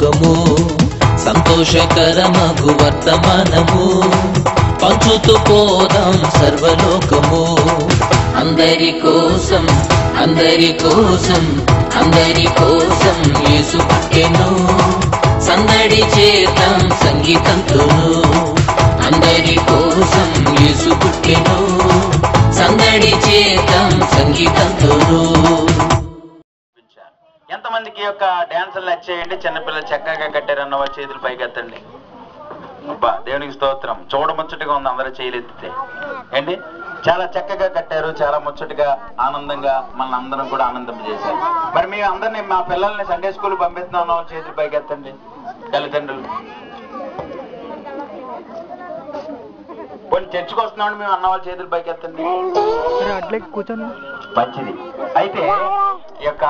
లోకము సంతోషకరమగు వర్తమానము పంచుతూ పోదాం సర్వలోకము. అందరి కోసం అందరి కోసం అందరి కోసం యేసు పుట్టెను, సందడి చేద్దాం సంగీతంతోను. అందరి కోసం యేసు పుట్టెను, సందడి చేద్దాం సంగీతంతోను. ఎంతమందికి యొక్క డాన్సులు నచ్చేయండి? చిన్నపిల్లలు చక్కగా కట్టారన్న వాళ్ళ చేతులు పైకెత్తండి. అబ్బా దేవునికి స్తోత్రం. చూడముచ్చటగా ఉంది అందరూ చేయలేస్తే ఏంటి, చాలా చక్కగా కట్టారు, చాలా ముచ్చటగా ఆనందంగా మన అందరం కూడా ఆనందింపజేశారు. మరి మీ అందరినీ మా పిల్లల్ని సండే స్కూల్ పంపిస్తున్నాం వాళ్ళ చేతులు పైకెత్తండి తల్లిదండ్రులు. కొన్ని చర్చకు వస్తున్నామండి మేము అన్న వాళ్ళ చేతులు పైకెత్తండి. మంచిది. అయితే ఈ యొక్క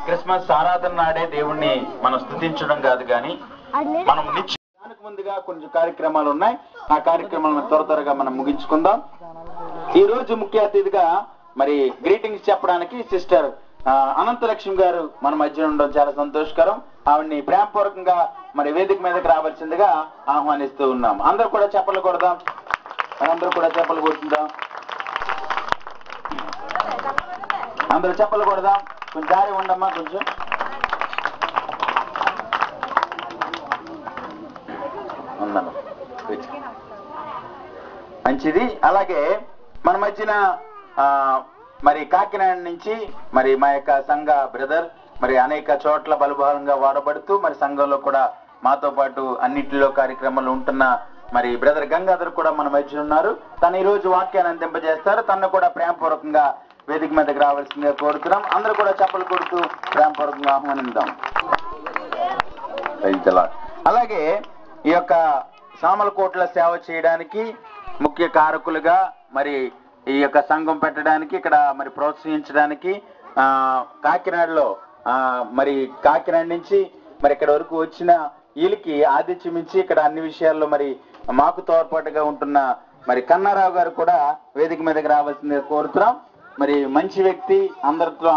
క్రిస్మస్ ఆరాధన నాడే దేవుణ్ణి మనం స్తుతించడం కాదు కానీ మనం దానికి ముందుగా కొంచెం కార్యక్రమాలు ఉన్నాయి. ఆ కార్యక్రమాలను త్వరగా మనం ముగించుకుందాం. ఈ రోజు ముఖ్య అతిథిగా మరి గ్రీటింగ్స్ చెప్పడానికి సిస్టర్ అనంతలక్ష్మి గారు మన మధ్య ఉండడం చాలా సంతోషకరం. ఆవిడ్ని ప్రేమపూర్వకంగా మరి వేదిక మీదకి రావాల్సిందిగా ఆహ్వానిస్తూ ఉన్నాం. అందరూ కూడా చెప్పలు కొడదాం, అందరూ కూడా చెప్పలు కొడుతుందాం, అందరూ చెప్పలు కొడదాం. కొంచెం దారి ఉండమ్మా, కొంచెం మంచిది. అలాగే మన మధ్యన మరి కాకినాడ నుంచి మరి మా యొక్క సంఘ బ్రదర్ మరి అనేక చోట్ల బలబలంగా వాడబడుతూ మరి సంఘంలో కూడా మాతో పాటు అన్నిటిలో కార్యక్రమాలు ఉంటున్న మరి బ్రదర్ గంగాధర్ కూడా మన మధ్య ఉన్నారు. తను ఈ రోజు వాక్యాన్ని అందింపజేస్తారు. తను కూడా ప్రేమపూర్వకంగా వేదిక మీదకి రావాల్సిందిగా కోరుతున్నాం. అందరూ కూడా చప్పలు కొడుతూ ప్రేమపూర్వకంగా ఆహ్వానిద్దాం. అలాగే ఈ యొక్క సామలకోట్ల సేవ చేయడానికి ముఖ్య కారకులుగా మరి ఈ యొక్క సంఘం పెట్టడానికి ఇక్కడ మరి ప్రోత్సహించడానికి కాకినాడలో మరి కాకినాడ నుంచి మరి ఇక్కడ వరకు వచ్చిన వీళ్ళకి ఆతిథ్యం ఇచ్చి ఇక్కడ అన్ని విషయాల్లో మరి మాకు తోడ్పాటుగా ఉంటున్న మరి కన్నారావు గారు కూడా వేదిక మీదకి రావాల్సిందిగా కోరుతున్నాం. మరి మంచి వ్యక్తి, అందరితో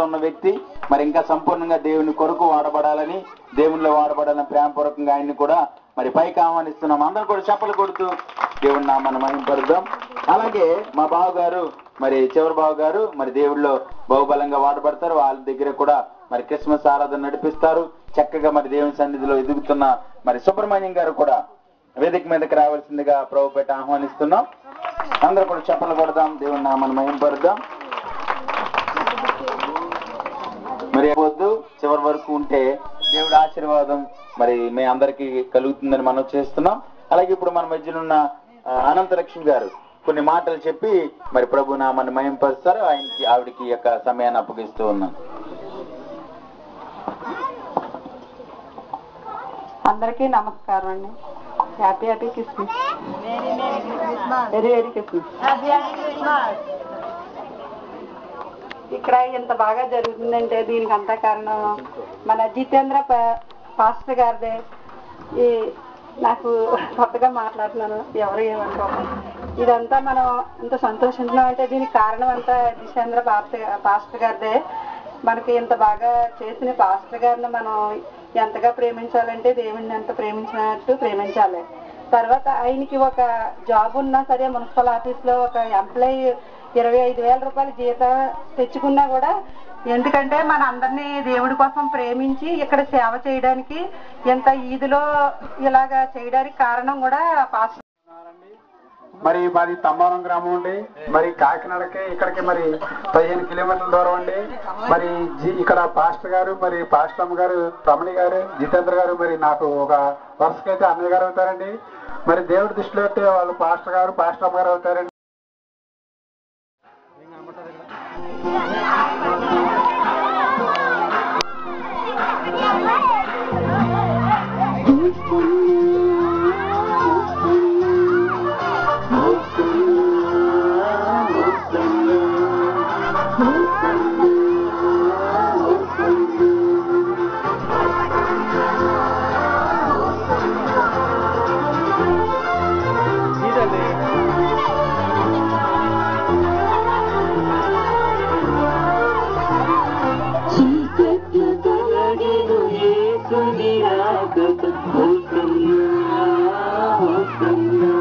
ఉన్న వ్యక్తి, మరి ఇంకా సంపూర్ణంగా దేవుని కొరకు వాడబడాలని, దేవునిలో వాడబడాలని ప్రేమపూర్వకంగా ఆయన్ని కూడా మరి పైకి ఆహ్వానిస్తున్నాం. అందరూ కూడా చప్పలు కొడుతూ దేవుని నామాన్ని మహిమపరుద్దాం. అలాగే మా బావగారు మరి చివరి బావగారు మరి దేవుళ్ళలో బహుబలంగా వాడబడతారు. వాళ్ళ దగ్గర కూడా మరి క్రిస్మస్ ఆరాధన నడిపిస్తారు. చక్కగా మరి దేవుని సన్నిధిలో ఎదుగుతున్న మరి సుబ్రహ్మణ్యం గారు కూడా వేదిక మీదకి రావాల్సిందిగా ప్రభుపేట ఆహ్వానిస్తున్నాం. అందరూ కూడా చప్పలు కొడదాం, దేవుని నామాన్ని మహిమపరుద్దాం. మరి వద్దు చివరి వరకు ఉంటే దేవుడి ఆశీర్వాదం మరి మీ అందరికీ కలుగుతుందని మనం చేస్తున్నాం. అలాగే ఇప్పుడు మన మధ్యలో ఉన్న అనంతలక్ష్మి గారు కొన్ని మాటలు చెప్పి మరి ప్రభు నామాన్ని మహిమపరుస్తారు. ఆవిడికి యొక్క సమయాన్ని అప్పగిస్తూ ఉన్నాను. అందరికీ నమస్కారం అండి. Happy Christmas. Very Christmas. ఇక్కడ ఇంత బాగా జరుగుతుందంటే దీనికి అంతా కారణం మన జితేంద్ర పాస్టర్ గారిదే. ఈ నాకు కొత్తగా మాట్లాడుతున్నాను, ఎవరు ఏమనుకోవాలి. ఇదంతా మనం ఇంత సంతోషించడం అంటే దీనికి కారణం అంతా జితేంద్ర పాస్టర్ గారిదే. మనకి ఇంత బాగా చేసిన పాస్టర్ గారిని మనం ఎంతగా ప్రేమించాలంటే దేవుణ్ణి ఎంత ప్రేమించినట్టు ప్రేమించాలి. తర్వాత ఆయనకి ఒక జాబ్ ఉన్నా సరే మున్సిపల్ ఆఫీస్లో ఒక ఎంప్లాయీ 25,000 రూపాయలు జీతం తెచ్చుకున్నా కూడా ఎందుకంటే మన అందరినీ దేవుడి కోసం ప్రేమించి ఇక్కడ సేవ చేయడానికి ఎంత ఈదులో ఇలాగా చేయడానికి కారణం కూడా పాస్టర్. మరి మాది తమ్మారం గ్రామం అండి. మరి కాకినాడకి ఇక్కడికి మరి 15 కిలోమీటర్ల దూరం అండి. మరి ఇక్కడ పాస్టర్ గారు మరి పాస్టర్ అమ్మ గారు రమణి గారు జితేంద్ర గారు మరి నాకు ఒక వరుసకైతే అన్నయ్య గారు అవుతారండి. మరి దేవుడి దృష్టిలో అయితే వాళ్ళు పాస్టర్ గారు పాస్టర్ అమ్మ గారు అవుతారండి. రాకతో హోసన్నా హోసన్నా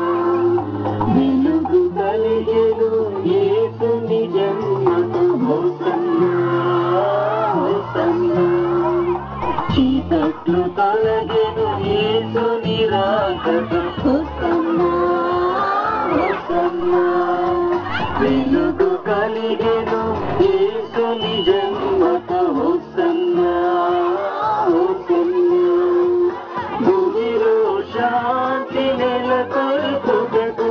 వెలుగు కలిగెను యేసుని జన్మతో హోసన్నా హోసన్నా చీకట్లు తొలగెను యేసుని రాకతో హోసన్నా హోసన్నా వెలుగు కలిగెను యేసుని జన్మతో హోసన్నా హోసన్నా భూమిలో శాంతి నెలకొల్పుటకు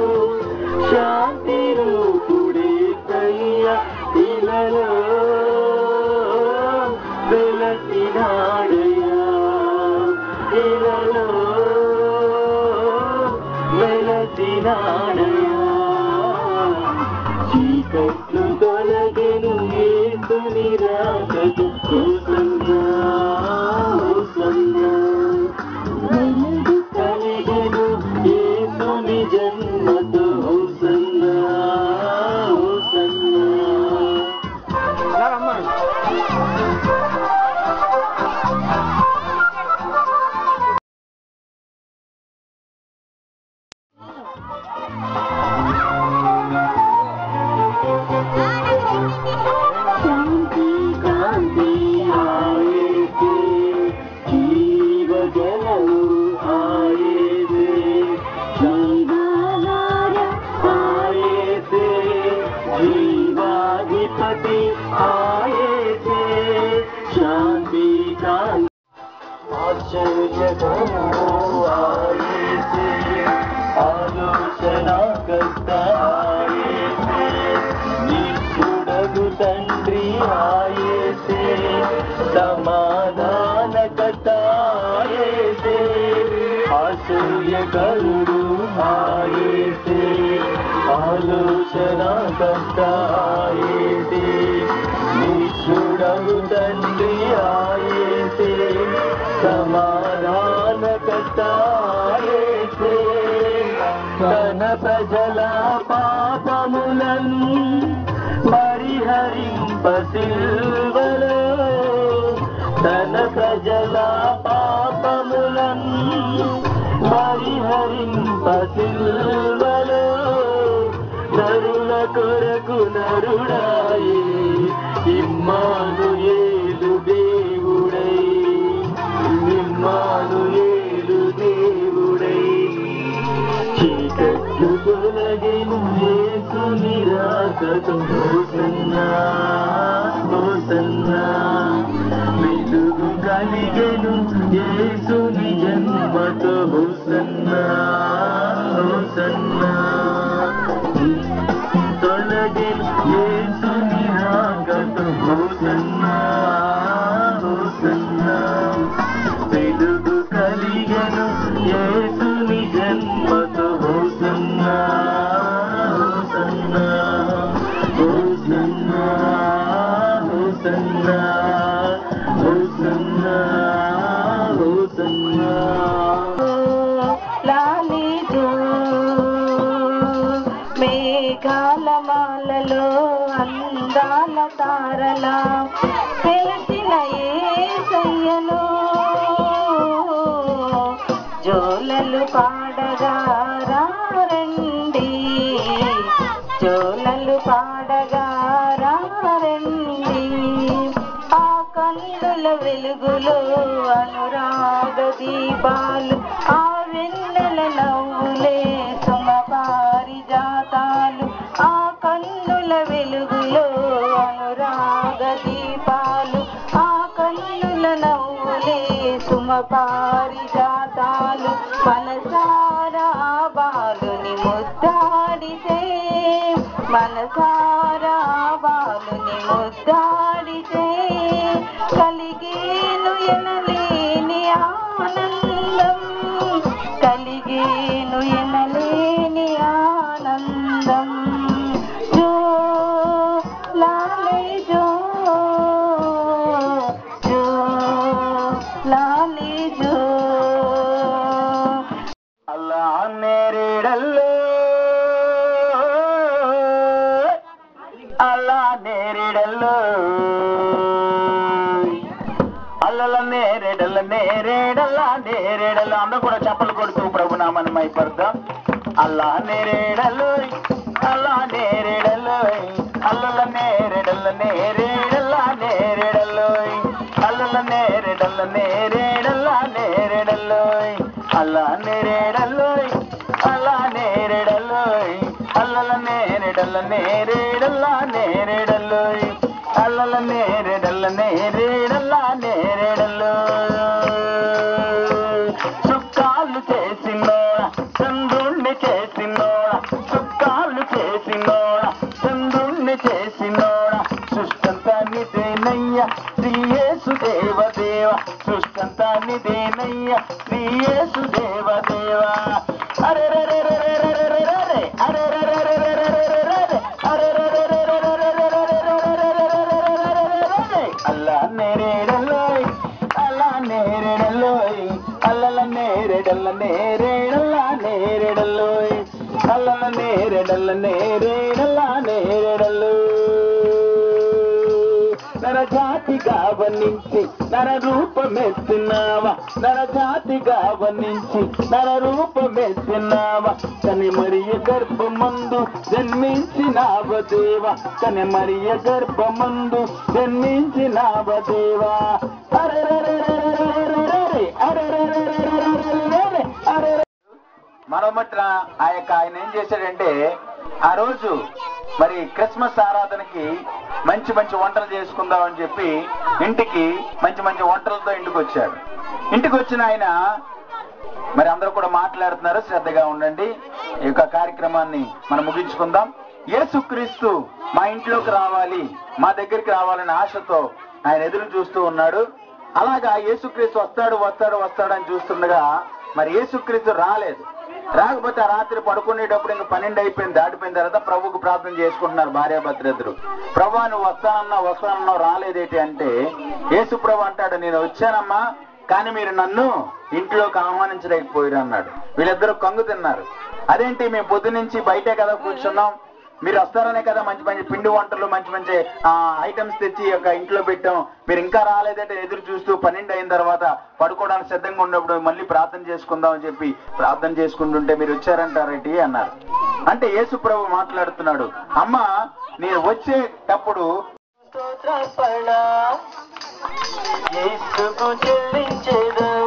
శాంతి రూపుడే కయ్య ఇలలో వెలసినాడయ్యా ఇలలో వెలసినాడయ్యా చీకట్లు తొలగెను యేసుని రాకతో హోసన్నా హోసన్నా వెలుగు కలిగెను యేసుని జన్మతో హోసన్నా హోసన్నా శాంతి కాంతి ఆయే జీవ జలము ఆయే జీవాధార ఆయే జీవాధిపతి ఆయే శాంతి కాంతి ఆశ్చర్యకరము ఆయే ఆలోచనాకర్త ఆయే నిష్ఠుడగు తండ్రి ఆయే సమాధానకర్త ఆయే ఆశ్చర్యకరుడు ఆయే ఆలోచనాకర్త ఆయే నిష్ఠుడగు తండ్రి ఆయే సమాధానకర్త ఆయే తన ప్రజల పాపములను పరిహరింప సిల్వలో తన ప్రజల పాపములను పరిహరింప సిల్వలో నరుల కొరకు నరుడాయే ఇమ్మానుయేలు దేవుడై ఇమ్మానుయేలు దేవుడై చీకట్లు తొలగెను యేసుని రాకతో హోసన్నా హోసన్నా వెలుగు కలిగెను యేసుని జన్మతో హోసన్నా హోసన్నా తొలగెను యేసుని రాకతో హోసన్నా హోసన్నా వెలుగు కలిగెను యేసుని జన్మతో హోసన్నా హోసన్నా హోసన్నా హోసన్నా హోసన్నా హోసన్నా లాలిజో మేఘాలమాలలో అందాల తారలా వెలసిన యేసయ్యను జోలలు పాడగా రండి జోలలు పాడగా రండి ఆ కన్నుల వెలుగులో అనురాగ దీపాలు ఆ వెన్నెల నవ్వులే సుమ పారిజాతాలు ఆ కన్నుల వెలుగులో అనురాగ దీపాలు ఆ కన్నుల నవ్వులే సుమ పారిజాతాలు మనసారా బాలుని ముద్దాడితే మనసారా బాలుని ముద్దాడితే కలిగేను ఎనలేని ఆనందం కలిగేను ఎనలేని ఆనందం జో లాలే జో జో లాలే జో అల్లా నేరేడల్లో అల్లా నేరేడల్లో అల్లల నేరేడల్లో నేరేడల్లా నేరేడల్లా అందరూ కూడా చప్పలు కొడుతూ ప్రభు నామని మైపడదాం. అల్లా నేరేడల్లు అల్లా నేరేడల్లు అల్లల నేరేడల్ల నేరేడల్లా నేరేడల్లు అల్లల నేరేడల్ల నేరేడల్లా నేరేడల్లు అల్లా నేరేడల్లు అల్లా నేరేడల్లు అల్లల నేరేడల్ల నేరేడల్లా నేరేడల్లు అల్లల నేరేడల్ల నేరేడల్లా నేరేడల్లు సుక్కాలు చేసినోడా చంద్రుణ్ణి చేసినోడా సుక్కాలు చేసినోడా చంద్రుణ్ణి చేసినోడా సృష్టంతా నిదేనయ్య శ్రీయేసు దేవదేవ సృష్టంతా నిదేనయ్య శ్రీయేసు దేవదేవ అరే రే రే రే రే రే రే రే రే అరే రే రే రే రే రే రే రే రే అరే రే రే రే రే రే రే అల్లా నేరేడల్లోయ్ అల్లా నేరేడల్లోయ్ అల్లల నేరేడల్ల నేరేడల్లా నేరేడల్లోయ్ అల్లల నేరేడల్ల నేరేడల్లా నేరేడల్లు నరజాతిగా వర్ణించి నర రూపమెత్తినావా నరజాతిగా వర్ణించి నర రూపమెత్తినావా కని మరియ గర్భమందు జన్మించినావ దేవా కని మరియ గర్భమందు జన్మించినావ దేవా అరే మనమట్ల ఆయన ఏం చేశాడంటే ఆ రోజు మరి క్రిస్మస్ ఆరాధనకి మంచి మంచి వంటలు చేసుకుందామని చెప్పి ఇంటికి మంచి మంచి వంటలతో ఇంటికి వచ్చాడు. ఇంటికి వచ్చిన ఆయన మరి అందరూ కూడా మాట్లాడుతున్నారు, శ్రద్ధగా ఉండండి. ఈ యొక్క కార్యక్రమాన్ని మనం ముగించుకుందాం. యేసుక్రీస్తు మా ఇంట్లోకి రావాలి, మా దగ్గరికి రావాలనే ఆశతో ఆయన ఎదురు చూస్తూ ఉన్నాడు. అలాగా యేసుక్రీస్తు వస్తాడని చూస్తుండగా మరి యేసుక్రీస్తు రాలేదు. రాకపోతే ఆ రాత్రి పడుకునేటప్పుడు ఇంకా 12 అయిపోయింది, దాటిపోయిన తర్వాత ప్రభువుకు ప్రార్థన చేసుకుంటున్నారు భార్యాభర్తలిద్దరు. ప్రభు నువ్వు వస్తానన్నావు రాలేదేంటి అంటే యేసు ప్రభు అంటాడు, నేను వచ్చానమ్మా కానీ మీరు నన్ను ఇంట్లోకి ఆహ్వానించలేకపోయారు అన్నాడు. వీళ్ళిద్దరూ కంగు తిన్నారు. అదేంటి మేము పొద్దు నుంచి బయటే కదా కూర్చున్నాం, మీరు వస్తారనే కదా మంచి మంచి పిండి వంటలు మంచి మంచి ఐటమ్స్ తెచ్చి ఒక ఇంట్లో పెట్టాం, మీరు ఇంకా రాలేదంటే ఎదురు చూస్తూ 12 అయిన తర్వాత పడుకోవడానికి సిద్ధంగా ఉన్నప్పుడు మళ్ళీ ప్రార్థన చేసుకుందాం అని చెప్పి ప్రార్థన చేసుకుంటుంటే మీరు వచ్చారంటారేంటి అన్నారు. అంటే యేసు ప్రభు మాట్లాడుతున్నాడు, అమ్మా నేను వచ్చేటప్పుడు యేసుకు చెల్లించేదం